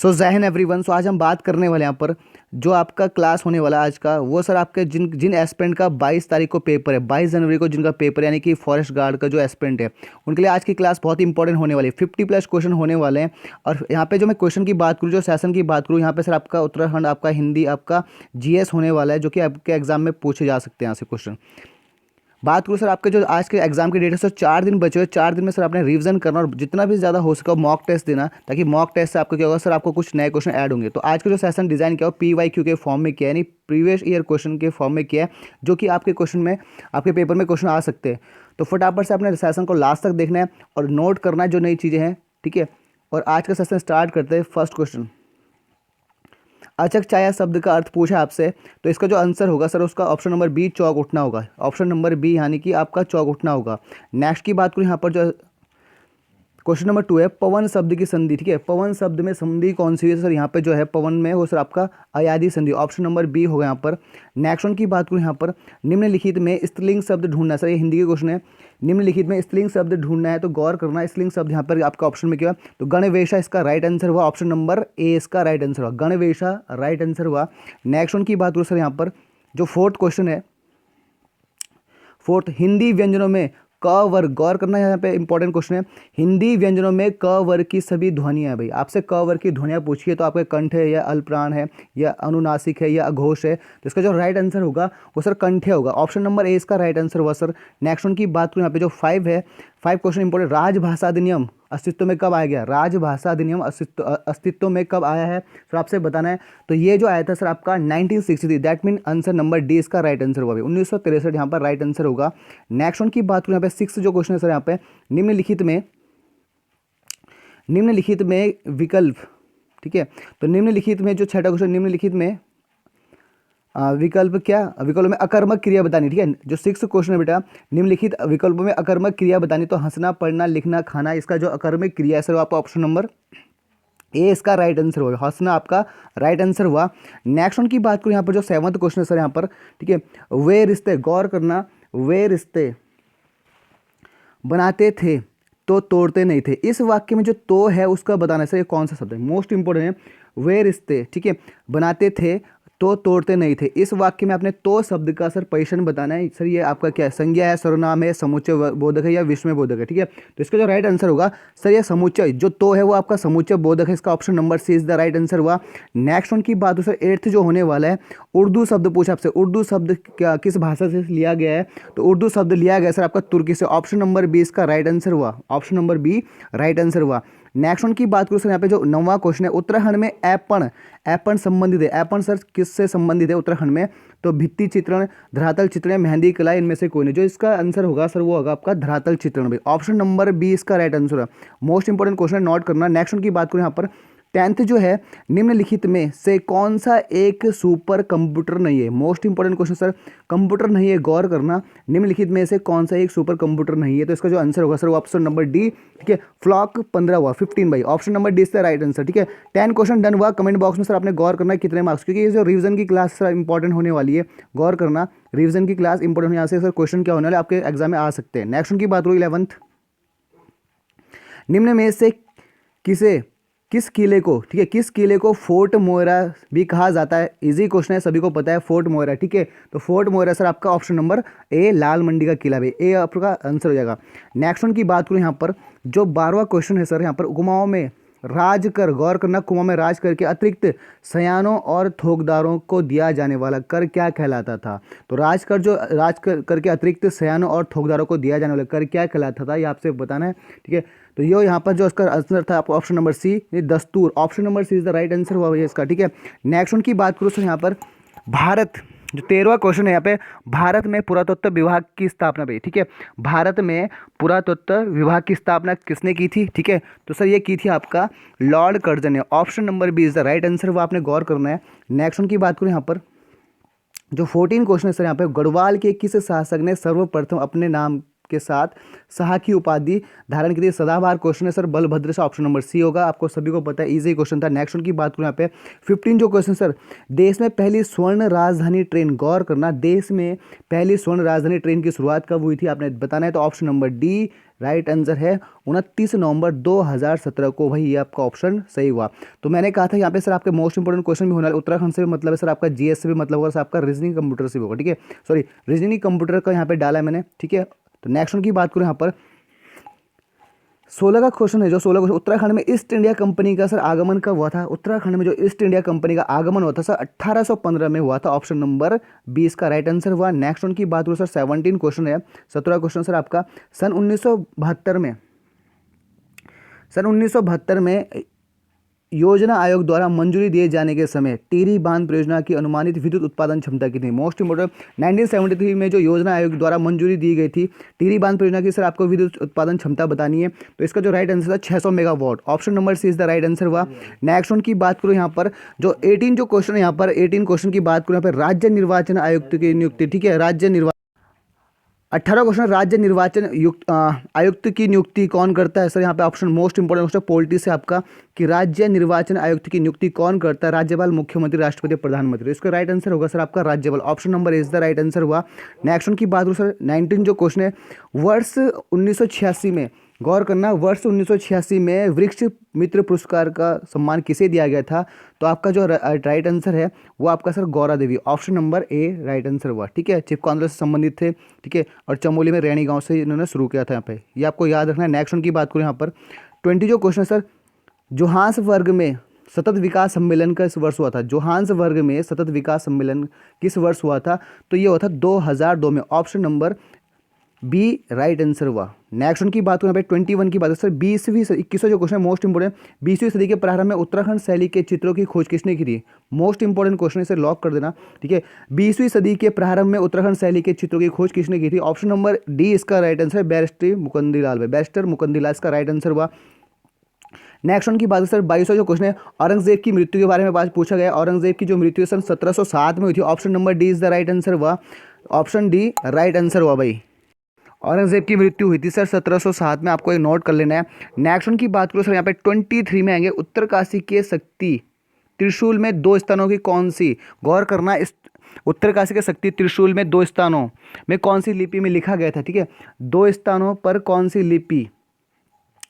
सो जय हिंद एवरीवन। सो आज हम बात करने वाले यहाँ पर जो आपका क्लास होने वाला है आज का, वो सर आपके जिन जिन एस्पिरेंट का 22 तारीख को पेपर है, 22 जनवरी को जिनका पेपर है, यानी कि फॉरेस्ट गार्ड का जो एस्पिरेंट है, उनके लिए आज की क्लास बहुत इंपॉर्टेंट होने वाली है। 50+ क्वेश्चन होने वाले हैं। और यहाँ पे जो मैं क्वेश्चन की बात करूँ, जो सेशन की बात करूँ, यहाँ पे सर आपका उत्तराखंड, आपका हिंदी, आपका जीएस होने वाला है, जो कि आपके एग्जाम में पूछे जा सकते हैं यहाँ से क्वेश्चन। बात करूँ सर आपके जो आज के एग्जाम की डेट है सर, 4 दिन बचे हुए। 4 दिन में सर आपने रिवीजन करना और जितना भी ज़्यादा हो सके मॉक टेस्ट देना, ताकि मॉक टेस्ट से आपको क्या होगा सर, आपको कुछ नए क्वेश्चन ऐड होंगे। तो आज का जो सेशन डिज़ाइन किया हो PYQ के फॉर्म में किया है, यानी प्रीवियस ईयर क्वेश्चन के फॉर्म में किया है, जो कि आपके क्वेश्चन में, आपके पेपर में क्वेश्चन आ सकते हैं। तो फटाफट से अपने सेशन को लास्ट तक देखना है और नोट करना है जो नई चीज़ें हैं, ठीक है। और आज का सेशन स्टार्ट करते हैं। फर्स्ट क्वेश्चन, अचक छाया शब्द का अर्थ पूछा आपसे, तो इसका जो आंसर होगा सर, उसका ऑप्शन नंबर बी, चौक उठना होगा। ऑप्शन नंबर बी, यानी कि आपका चौक उठना होगा। नेक्स्ट की बात करूँ यहाँ पर, जो क्वेश्चन नंबर 2 है, पवन शब्द की संधि, ठीक है। पवन शब्द में संधि कौन सी है सर, यहाँ पे जो है पवन में वो सर आपका अयादी संधि, ऑप्शन नंबर बी होगा यहाँ पर। नेक्स्ट वन की बात करूँ यहाँ पर, निम्नलिखित में स्त्रीलिंग शब्द ढूंढना, सर ये हिंदी के क्वेश्चन है। निम्नलिखित में स्त्रीलिंग शब्द ढूंढना है, तो गौर करना। स्त्रीलिंग शब्द यहाँ पर आपका ऑप्शन में क्या, तो गणवेशा इसका राइट आंसर हुआ। ऑप्शन नंबर ए इसका राइट आंसर हुआ, गणवेशा राइट आंसर हुआ। नेक्स्ट वन की बात करूँ सर यहाँ पर, जो फोर्थ क्वेश्चन है, फोर्थ, हिंदी व्यंजनों में क वर्ग, गौर करना है यहाँ पे इंपॉर्टेंट क्वेश्चन है। हिंदी व्यंजनों में क वर्ग की सभी ध्वनियाँ है भाई, आपसे क वर्ग की ध्वनियाँ पूछिए तो आपके कंठ है या अल्पप्राण है या अनुनासिक है या अघोष है, तो इसका जो राइट आंसर होगा वो सर कंठ्य होगा। ऑप्शन नंबर ए इसका राइट आंसर हुआ सर। नेक्स्ट वन की बात करूँ यहाँ पे, जो 5 है, 5 क्वेश्चन इंपॉर्टेंट, राजभाषा अधिनियम अस्तित्व में कब आया गया, राजभाषा अधिनियम अस्तित्व में कब आया है सर, आपसे बताना है। तो ये जो आया था सर आपका 1963, that mean answer number D इसका राइट आंसर होगा 1963, यहाँ पर राइट आंसर होगा। नेक्स्ट वन की बात करूँ यहाँ पे, 6 जो क्वेश्चन है सर यहाँ पे, निम्नलिखित में विकल्प, ठीक है। तो निम्नलिखित में जो 6ठा क्वेश्चन, निम्नलिखित में विकल्प क्या, विकल्प में अकर्मक क्रिया बतानी, ठीक है। जो 6 क्वेश्चन है बेटा, निम्नलिखित विकल्पों में अकर्मक क्रिया बतानी, तो हंसना, पढ़ना, लिखना, खाना, इसका जो अकर्मक क्रिया है सर, आपका ऑप्शन नंबर ए इसका राइट आंसर हुआ। हंसना आपका राइट आंसर हुआ। नेक्स्ट वन की बात करूँ यहाँ पर, जो 7वां क्वेश्चन है सर यहाँ पर, ठीक है, वे रिश्ते, गौर करना, वे रिश्ते बनाते थे तो तोड़ते नहीं थे। इस वाक्य में जो तो है उसका बताना है सर, ये कौन सा शब्द है, मोस्ट इंपॉर्टेंट है। वे रिश्ते, ठीक है, बनाते थे तो तोड़ते नहीं थे। इस वाक्य में आपने तो शब्द का सर पोजीशन बताना है सर। ये आपका क्या है, संज्ञा है, सर्वनाम है, समुच्चय बोधक है या विस्मय बोधक है, ठीक है। तो इसका जो राइट आंसर होगा सर, ये समुच्चय, जो तो है वो आपका समुच्चय बोधक है, इसका option number C is the right answer हुआ। नेक्स्ट वन की बात हो सर, 8th जो होने वाला है, उर्दू शब्द पूछा आपसे, उर्दू शब्द क्या किस भाषा से लिया गया है, तो उर्दू शब्द लिया गया सर आपका तुर्की से। ऑप्शन नंबर बी इसका राइट आंसर हुआ, option number B right answer हुआ। नेक्स्ट वन की बात करूँ सर यहाँ पे, जो 9वां क्वेश्चन है, उत्तराखंड में ऐपण, ऐपण संबंधित है। ऐपण सर किससे संबंधित है उत्तराखंड में, तो भित्ति चित्रण, धरातल चित्रण, मेहंदी कला, इनमें से कोई नहीं। जो इसका आंसर होगा सर वो होगा आपका धरातल चित्रण भाई, ऑप्शन नंबर बी इसका राइट आंसर है। मोस्ट इंपॉर्टेंट क्वेश्चन नोट करना। नेक्स्ट वन की बात करूँ यहाँ पर, 10th जो है, निम्नलिखित में से कौन सा एक सुपर कंप्यूटर नहीं है, most important question sir, computer नहीं है, गौर करना, निम्नलिखित में से कौन सा एक सुपर कंप्यूटर नहीं है, तो इसका जो आंसर होगा सर वो ऑप्शन नंबर डी, ठीक है। फ्लॉक 15 हुआ, 15 भाई, ऑप्शन नंबर डी इसका राइट आंसर, ठीक है। 10 क्वेश्चन डन हुआ। कमेंट बॉक्स में सर आपने गौर करना है कितने मार्क्स, क्योंकि ये जो रिवीजन की क्लास सर इंपॉर्टेंट होने वाली है, गौर करना, रिवीजन की क्लास इंपॉर्टेंट, यहाँ से सर क्वेश्चन क्या होने वाले आपके एग्जाम में आ सकते हैं। नेक्स्ट की बात करूँ 11th, निम्न में से किस किले को, ठीक है, किस किले को फोर्ट मोयरा भी कहा जाता है। इजी क्वेश्चन है, सभी को पता है फोर्ट मोयरा, ठीक है। तो फोर्ट मोयरा सर आपका ऑप्शन नंबर ए, लाल मंडी का किला भी, ए आपका आंसर हो जाएगा। नेक्स्ट वन की बात करूँ यहाँ पर, जो 12वां क्वेश्चन है सर यहाँ पर, कुमाऊं में राज कर, गौर करना, कुमाऊं में राज कर के अतिरिक्त सयानों और थोकदारों को दिया जाने वाला कर क्या कहलाता था। तो राज कर, जो राज कर के अतिरिक्त सयानों और थोकदारों को दिया जाने वाला कर क्या कहलाता था, ये आपसे बताना है, ठीक है। तो ये यहाँ पर जो इसका आंसर था आपको ऑप्शन नंबर सी, ये दस्तूर, option number C is the right answer हुआ भैया इसका, ठीक है। नेक्स्ट वन की बात करूँ सर यहाँ पर, भारत, जो 13वां क्वेश्चन है यहाँ पे, भारत में पुरातत्व विभाग की स्थापना भाई, ठीक है। भारत में पुरातत्व विभाग की स्थापना किसने की थी, ठीक है। तो सर ये की थी आपका लॉर्ड कर्जन ने, option number B is the right answer, वो आपने गौर करना है। नेक्स्ट वन की बात करूँ यहाँ पर, जो 14 क्वेश्चन है सर यहाँ पे, गढ़वाल के किस शासक ने सर्वप्रथम अपने नाम के साथ शाह की उपाधि धारण की थी। सदाबहार क्वेश्चन है सर, बलभद्र से, ऑप्शन नंबर सी होगा, आपको सभी को पता है, इजी क्वेश्चन था। नेक्स्ट वन की बात करूँ यहाँ पे, 15 जो क्वेश्चन सर, देश में पहली स्वर्ण राजधानी ट्रेन, गौर करना, देश में पहली स्वर्ण राजधानी ट्रेन की शुरुआत कब हुई थी आपने बताना है, तो option number D right answer है 29 नवंबर 2017 को। भाई ये आपका ऑप्शन सही हुआ। तो मैंने कहा था यहाँ पे सर आपके मोस्ट इंपोर्टेंट क्वेश्चन भी होने वाले, उत्तराखंड से भी मतलब है सर, आपका जीएस से भी मतलब होगा सर, आपका रीजनिंग कंप्यूटर से भी होगा। ठीक है, सॉरी रीजनिंग कंप्यूटर का यहाँ पे डाला है मैंने। ठीक है, तो नेक्स्ट वन की बात करूँ यहाँ पर 16 का क्वेश्चन है, जो 16 क्वेश्चन, उत्तराखंड में ईस्ट इंडिया कंपनी का सर आगमन कब हुआ था? उत्तराखंड में जो ईस्ट इंडिया कंपनी का आगमन हुआ था सर 1815 में हुआ था। ऑप्शन नंबर 20 का राइट आंसर हुआ। नेक्स्ट वन की बात करूँ सर 17 क्वेश्चन है, 17 क्वेश्चन सर आपका सन 1972 में योजना आयोग द्वारा मंजूरी दिए जाने के समय टिहरी बांध परियोजना की अनुमानित विद्युत उत्पादन क्षमता कितनी? मोस्ट इंपोर्टेंट, 1973 में जो योजना आयोग द्वारा मंजूरी दी गई थी टिहरी बांध परियोजना की, सर आपको विद्युत उत्पादन क्षमता बतानी है। तो इसका जो राइट आंसर था 600 megawatt. Option number C is the right answer हुआ। नेक्स्ट वन की बात करूँ यहाँ पर जो 18 जो क्वेश्चन है, यहाँ पर 18 क्वेश्चन की बात करूँ यहाँ पर राज्य निर्वाचन आयुक्त की नियुक्ति। ठीक है, 18 क्वेश्चन, राज्य निर्वाचन आयुक्त की नियुक्ति कौन करता है? सर यहाँ पे option most important question polity से आपका कि राज्य निर्वाचन आयुक्त की नियुक्ति कौन करता है? राज्यपाल, मुख्यमंत्री, राष्ट्रपति, प्रधानमंत्री। इसका राइट आंसर होगा सर आपका राज्यपाल। Option number is the right answer हुआ। नेक्स्ट वन की बात करूँ सर 19 जो क्वेश्चन है, वर्ष 1986 में, गौर करना, वर्ष 1986 में वृक्ष मित्र पुरस्कार का सम्मान किसे दिया गया था? तो आपका जो राइट आंसर है वो आपका sir Gaura Devi. Option number A right answer हुआ। ठीक है, चिपको आंदोलन से संबंधित थे। ठीक है, और चमोली में रैणी गांव से इन्होंने शुरू किया था यहाँ पे, ये आपको याद रखना है। नेक्स्ट वन की बात करूँ यहाँ पर 20 जो क्वेश्चन सर, जोहान्स वर्ग में सतत विकास सम्मेलन का इस वर्ष हुआ था? जोहान्स वर्ग में सतत विकास सम्मेलन किस वर्ष हुआ था? तो ये हुआ था 2002 में। Option number B right answer हुआ। नेक्स्ट वन की बात करें 21 की बात है सर, 21वां जो क्वेश्चन है मोस्ट इंपोर्टेंट, 20वीं सदी के प्रारंभ में उत्तराखंड शैली के चित्रों की खोज किसने की थी? मोस्ट इंपोर्टेंट क्वेश्चन, इसे लॉक कर देना। ठीक है, 20वीं सदी के प्रारंभ में उत्तराखंड शैली के चित्रों की खोज किसने की थी? ऑप्शन नंबर डी इसका राइट आंसर है, बैरिस्टर मुकुंदीलाल इसका राइट आंसर हुआ। नेक्स्ट वन की बात है सर 22वां जो क्वेश्चन है, औरंगजेब की मृत्यु के बारे में बात पूछा गया। औरंगजेब की जो मृत्यु सन 1707 में हुई थी। Option number D is the right answer हुआ। ऑप्शन डी राइट आंसर हुआ भाई। औरंगजेब की मृत्यु हुई थी सर 1707 में, आपको एक नोट कर लेना है। नेक्स्ट वन की बात करो सर, यहाँ पे 23 में आएंगे, उत्तरकाशी के शक्ति त्रिशूल में 2 स्थानों की कौन सी? गौर करना, इस उत्तरकाशी के शक्ति त्रिशूल में 2 स्थानों में कौन सी लिपि में लिखा गया था? ठीक है, 2 स्थानों पर कौन सी लिपि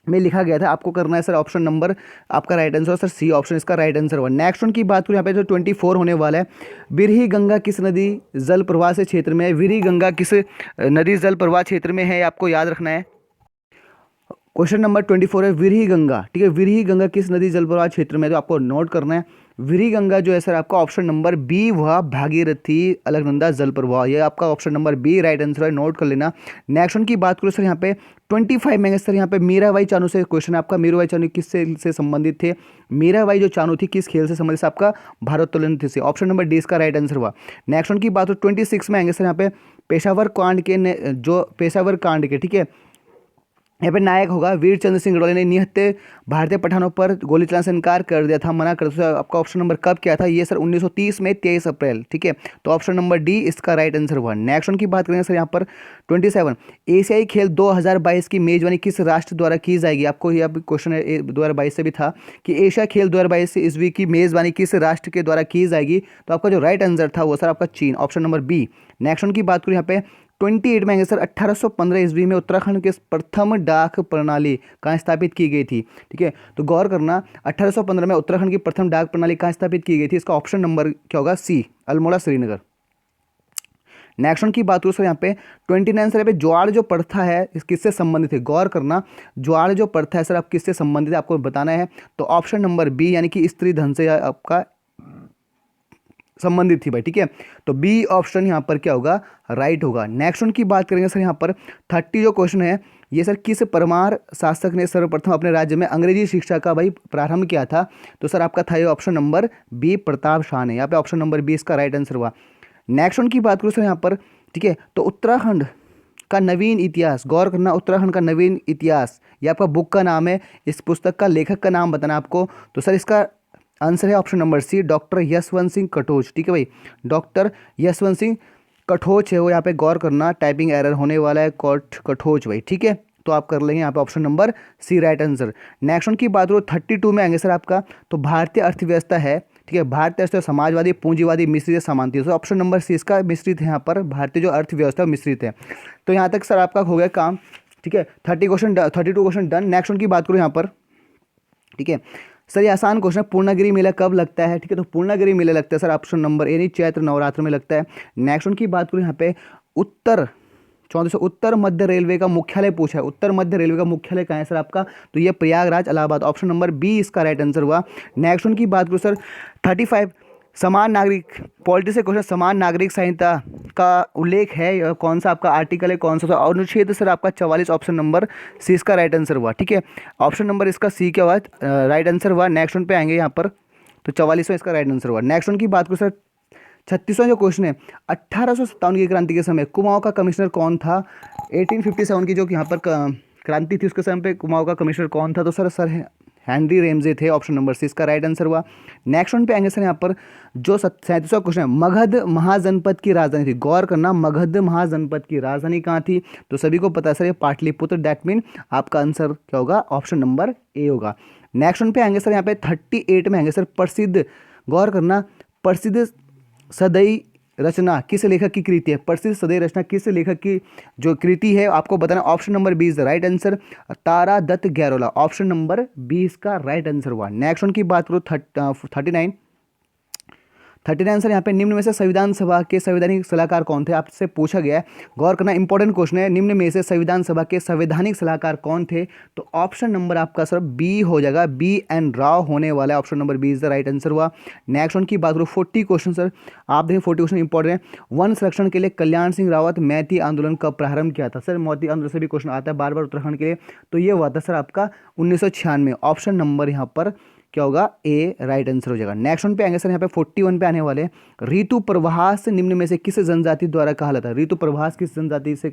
में लिखा गया था, आपको करना है सर। ऑप्शन नंबर आपका right answer sir C option इसका राइट आंसर हुआ। नेक्स्ट वन की बात करूँ यहाँ पे जो 24 होने वाला है, बिरही गंगा किस नदी जल प्रवाह से क्षेत्र में है? बिरही गंगा किस नदी जल प्रवाह क्षेत्र में है, आपको याद रखना है। क्वेश्चन नंबर 24 है विरही गंगा। ठीक है, विरही गंगा किस नदी जल प्रवाह क्षेत्र में है, तो आपको नोट करना है। विरही गंगा जो है सर आपका ऑप्शन नंबर बी हुआ, भागीरथी अलकनंदा जल प्रवाह, ये आपका option number B right answer है, नोट कर लेना। नेक्स्ट वन की बात करो सर, यहाँ पे 25 में सर यहाँ पे मीराबाई चानू से क्वेश्चन है आपका। मीराबाई चानू किससे से संबंधित थे? मीराबाई जो चानू थी किस खेल से संबंधित? आपका भारोत्तोलन से। ऑप्शन नंबर डी इसका राइट आंसर हुआ। नेक्स्ट वन की बात हो 26 में आएंगे सर यहाँ पे पेशावर कांड के ठीक है, यहाँ पे नायक होगा वीर चंद्र सिंह गढ़वाली ने निहत्थे भारतीय पठानों पर गोली चलाने से इनकार कर दिया था, मना कर दिया था। आपका ऑप्शन नंबर कब क्या था? ये सर 1930 में 23 अप्रैल। ठीक है, तो ऑप्शन नंबर डी इसका राइट आंसर हुआ। नेक्स्ट वन की बात करेंगे सर यहाँ पर 27, एशियाई खेल 2022 की मेजबानी किस राष्ट्र द्वारा की जाएगी? आपको यह क्वेश्चन 2022 से भी था कि एशिया खेल 2022 से ईस्वी की मेजबानी किस राष्ट्र के द्वारा की जाएगी? तो आपका जो राइट आंसर था वो सर आपका चीन, option number B. Next one की बात करूँ यहाँ पे 28 में आएंगे सर, 1815 ईस्वी में उत्तराखंड के प्रथम डाक प्रणाली कहाँ स्थापित की गई थी? ठीक है, तो गौर करना 1815 में उत्तराखंड की प्रथम डाक प्रणाली कहाँ स्थापित की गई थी? इसका ऑप्शन नंबर क्या होगा? सी, अल्मोड़ा श्रीनगर। नेक्स्ट वन की बात करूँ सर यहाँ पे 29 सर पे ज्वार जो प्रथा है इस किससे संबंधित है? गौर करना, ज्वार जो प्रथा है सर आप किससे संबंधित है आपको बताना है। तो ऑप्शन नंबर बी यानी कि स्त्री धन से आपका संबंधित थी भाई। ठीक है, तो बी ऑप्शन यहाँ पर क्या होगा? राइट होगा। नेक्स्ट वन की बात करेंगे सर यहाँ पर 30 जो क्वेश्चन है, ये सर किस परमार शासक ने सर्वप्रथम अपने राज्य में अंग्रेजी शिक्षा का भाई प्रारंभ किया था? तो सर आपका था ये option number B, Pratap Shah ने। यहाँ पे ऑप्शन नंबर बी इसका राइट आंसर हुआ। नेक्स्ट वन की बात करूँ सर यहाँ पर, ठीक है, तो उत्तराखंड का नवीन इतिहास, गौर करना, उत्तराखंड का नवीन इतिहास ये आपका बुक का नाम है, इस पुस्तक का लेखक का नाम बताना आपको। तो सर इसका आंसर है option number C, doctor Yashwant Singh Katoch. ठीक है भाई, डॉक्टर यशवंत सिंह कटोच है वो, यहाँ पे गौर करना, टाइपिंग एरर होने वाला है, कटोच भाई। ठीक है, तो आप कर लेंगे यहाँ पे option number C right answer. Next one की बात करो 32 में आएंगे सर आपका, तो भारतीय अर्थव्यवस्था है, ठीक है, भारतीय अर्थव्यवस्था समाजवादी, पूंजीवादी, मिश्रित, समानती। तो ऑप्शन नंबर सी इसका मिश्रित है, यहाँ पर भारतीय जो अर्थव्यवस्था मिश्रित है। तो यहाँ तक सर आपका हो गया काम। ठीक है, 32 क्वेश्चन डन। नेक्स्ट उनकी बात करूँ यहाँ पर, ठीक है सर, ये आसान क्वेश्चन है, पूर्णागिरी मेला कब लगता है? ठीक है, तो पूर्णागिरी मेला लगता है सर ऑप्शन नंबर ए, नहीं, चैत्र नवरात्र में लगता है। नेक्स्ट उनकी बात करूँ यहाँ पे, उत्तर 3400 उत्तर मध्य रेलवे का मुख्यालय पूछा है, उत्तर मध्य रेलवे का मुख्यालय कहाँ है सर आपका? तो ये Prayagraj Allahabad, option number B इसका राइट आंसर हुआ। नेक्स्ट उनकी बात करूँ सर 35 समान नागरिक पॉलिटी से क्वेश्चन, समान नागरिक संहिता का उल्लेख है, कौन सा आपका आर्टिकल है, कौन सा अनुच्छेद सर आपका 44, ऑप्शन नंबर सी इसका राइट आंसर हुआ। ठीक है, ऑप्शन नंबर इसका सी क्या हुआ, राइट आंसर हुआ। नेक्स्ट वन पे आएंगे यहाँ पर, तो 44वां इसका राइट आंसर हुआ। नेक्स्ट वन की बात करूँ सर 36वां जो क्वेश्चन है, 1857 की क्रांति के समय कुमाऊं का कमिश्नर कौन था? 1857 की जो यहाँ पर क्रांति थी उसके समय पे कुमाऊं का कमिश्नर कौन था? तो सर हेनरी रेमजे थे, ऑप्शन नंबर सी इसका राइट आंसर हुआ। नेक्स्ट वन पे आएंगे सर यहाँ पर जो 37वां क्वेश्चन है, मगध महाजनपद की राजधानी थी, गौर करना, मगध महाजनपद की राजधानी कहाँ थी? तो सभी को पता है सर ये पाटलिपुत्र, दैट मीन आपका आंसर क्या होगा? ऑप्शन नंबर ए होगा। नेक्स्ट वन पे आएंगे सर यहाँ पे 38 में आएंगे सर, प्रसिद्ध, गौर करना, प्रसिद्ध सदई रचना किस लेखक की कृति है? प्रसिद्ध सदई रचना किस लेखक की जो कृति है आपको बताना, option number B is the right answer, Tara Dutt Gairola, option number B इसका राइट आंसर हुआ। नेक्स्ट उनकी बात करो 39 सर यहाँ पे, निम्न में से संविधान सभा के संवैधानिक सलाहकार कौन थे? आपसे पूछा गया है, गौर करना, इंपॉर्टेंट क्वेश्चन है, निम्न में से संविधान सभा के संवैधानिक सलाहकार कौन थे? तो ऑप्शन नंबर आपका सर बी हो जाएगा, बी एन राव होने वाला है, option number B is the right answer हुआ। नेक्स्ट वन की बात करो 40 क्वेश्चन सर, आप देखें 40 क्वेश्चन इंपॉर्टेंट है। वन संरक्षण के लिए कल्याण सिंह रावत मैती आंदोलन कब प्रारंभ किया था? सर मैती आंदोलन से भी क्वेश्चन आता है बार बार उत्तराखंड के लिए, तो ये हुआ था सर आपका 1996, ऑप्शन नंबर यहाँ पर क्या होगा? ए राइट आंसर हो जाएगा। नेक्स्ट वन पे आएंगे सर यहाँ पे 41 पे आने वाले, ऋतु प्रवास निम्न में से किस जनजाति द्वारा कहा जाता है? ऋतु प्रवास किस जनजाति से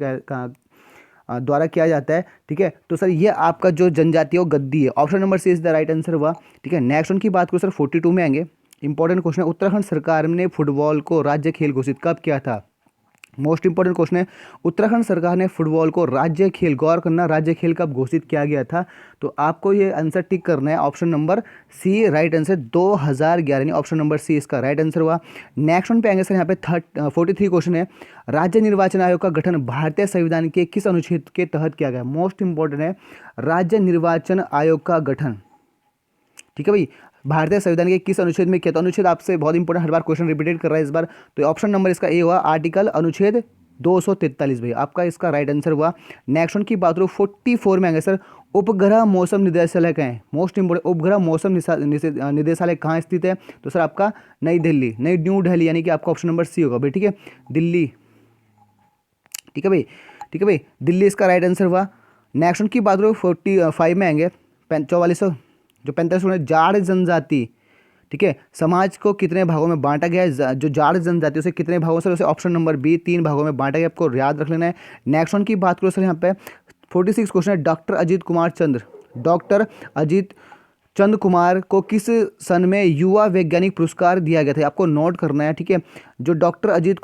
द्वारा किया जाता है? ठीक है, तो सर ये आपका जो जनजाति है वो गद्दी है, option number C is the right answer हुआ। ठीक है, नेक्स्ट वन की बात करो सर 42 में आएंगे, इंपॉर्टेंट क्वेश्चन है, उत्तराखंड सरकार ने फुटबॉल को राज्य खेल घोषित कब किया था? मोस्ट इंपॉर्टेंट क्वेश्चन है, उत्तराखंड सरकार ने फुटबॉल को राज्य खेल, गौर करना, राज्य खेल कब घोषित किया गया था? तो आपको ये आंसर टिक करना है, option number C right answer 2011, यानी ऑप्शन नंबर सी इसका राइट आंसर हुआ। नेक्स्ट वन पे आएंगे सर यहाँ पे 43 क्वेश्चन है, राज्य निर्वाचन आयोग का गठन भारतीय संविधान के किस अनुच्छेद के तहत किया गया? मोस्ट इंपॉर्टेंट है, राज्य निर्वाचन आयोग का गठन, ठीक है भाई, भारतीय संविधान के किस अनुच्छेद में किया? तो अनुच्छेद आपसे बहुत इंपॉर्टेंट, हर बार क्वेश्चन रिपीटेड कर रहा है इस बार, तो ऑप्शन नंबर इसका ए हुआ, आर्टिकल अनुच्छेद 243 भाई आपका इसका राइट आंसर हुआ। नेक्स्ट वन की बात करूँ 44 में आएंगे सर, उपग्रह मौसम निदेशालय कहाँ है? मोस्ट इंपॉर्टेंट, उपग्रह मौसम निदेशालय कहाँ स्थित है? तो सर आपका नई दिल्ली, न्यू दिल्ली, यानी कि आपका ऑप्शन नंबर सी होगा भाई। ठीक है, दिल्ली, ठीक है भाई, ठीक है भाई, दिल्ली इसका राइट आंसर हुआ। नेक्स्ट वन की बात करूँ 45 में आएंगे, 4400 जो 45 जाट जनजाति, ठीक है, समाज को कितने भागों में बांटा गया है? जो जाट जनजाति उसे कितने भागों से, उसे ऑप्शन नंबर बी 3 भागों में बांटा गया, आपको याद रख लेना है। नेक्स्ट वन की बात करो सर यहाँ पे 46 क्वेश्चन है, डॉक्टर अजीत चंद्र कुमार को किस सन में युवा वैज्ञानिक पुरस्कार दिया गया था? आपको नोट करना है। ठीक है, जो डॉक्टर अजीत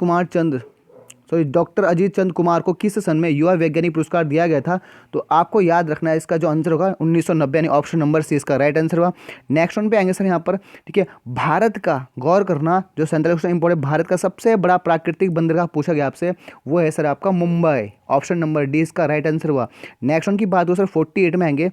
चंद्र कुमार को किस सन में युवा वैज्ञानिक पुरस्कार दिया गया था? तो आपको याद रखना है, इसका जो आंसर होगा 1990, यानी ऑप्शन नंबर सी इसका राइट आंसर हुआ। नेक्स्ट वन पे आएंगे सर यहाँ पर, ठीक है, भारत का, गौर करना, जो सेंट्रल क्वेश्चन इंपॉर्टेंट, भारत का सबसे बड़ा प्राकृतिक बंदरगाह पूछा गया आपसे, वो है सर आपका मुंबई, ऑप्शन नंबर डी इसका राइट आंसर हुआ। नेक्स्ट वन की बात हो सर 48 में आएंगे,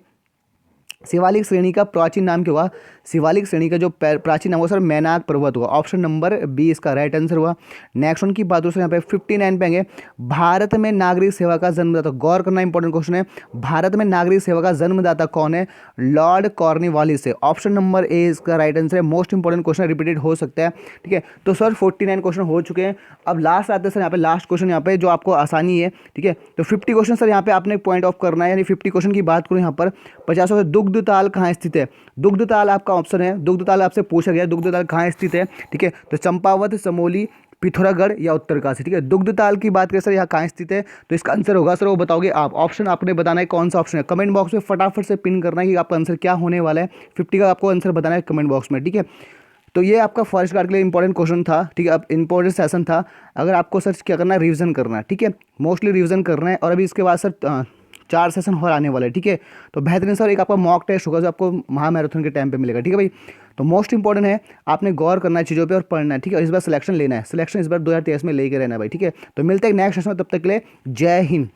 शिवालिक श्रेणी का प्राचीन नाम क्या हुआ? शिवालिक श्रेणी का जो प्राचीन नाम हुआ सर मैनाक पर्वत हुआ, ऑप्शन नंबर बी इसका राइट आंसर हुआ। नेक्स्ट वन की बात हो सर यहाँ पे 59 पे आएंगे, भारत में नागरिक सेवा का जन्मदाता, गौर करना इंपॉर्टेंट क्वेश्चन है, भारत में नागरिक सेवा का जन्मदाता कौन है? लॉर्ड कॉर्नवालिस है, ऑप्शन नंबर ए इसका राइट आंसर है। मोस्ट इंपॉर्टेंट क्वेश्चन रिपीटेड हो सकता है। ठीक है, तो सर 49 क्वेश्चन हो चुके हैं, अब लास्ट आते हैं सर यहाँ पे, लास्ट क्वेश्चन यहाँ पे जो आपको आसानी है। ठीक है, तो 50 क्वेश्चन सर यहाँ पे आपने पॉइंट ऑफ करना है, यानी 50 क्वेश्चन की बात करूँ यहाँ पर 50 से, दुग्धताल कहाँ स्थित है? दुग्धताल आपका ऑप्शन है, दुग्धताल आपसे पूछा गया, दुग्धताल कहाँ स्थित है? ठीक है, तो चंपावत, समोली, पिथौरागढ़ या उत्तरकाशी। ठीक है, दुग्धताल की बात करें सर यहाँ कहाँ स्थित है, तो इसका आंसर होगा सर, वो बताओगे आप, ऑप्शन आपने बताना है कौन सा ऑप्शन है, कमेंट बॉक्स में फटाफट से पिन करना है कि आपका आंसर क्या होने वाला है। 50 का आपको आंसर बताना है कमेंट बॉक्स में। ठीक है, तो ये आपका फॉरेस्ट गार्ड के लिए इंपॉर्टेंट क्वेश्चन था। ठीक है, अब इंपॉर्टेंट सेशन था, अगर आपको सर क्या करना है, रिविजन करना है। ठीक है, मोस्टली रिविजन करना है, और अभी इसके बाद सर 4 सेशन और आने वाले। ठीक है, तो बेहतरीन सर एक आपका मॉक टेस्ट होगा जो आपको महामैराथन के टाइम पे मिलेगा। ठीक है भाई, तो मोस्ट इंपॉर्टेंट है, आपने गौर करना है चीज़ों पे और पढ़ना है। ठीक है, इस बार सिलेक्शन लेना है, सिलेक्शन इस बार 2023 में लेके रहना है भाई। ठीक है, तो मिलते हैं नेक्स्ट सेशन में, तब तक के लिए जय हिंद।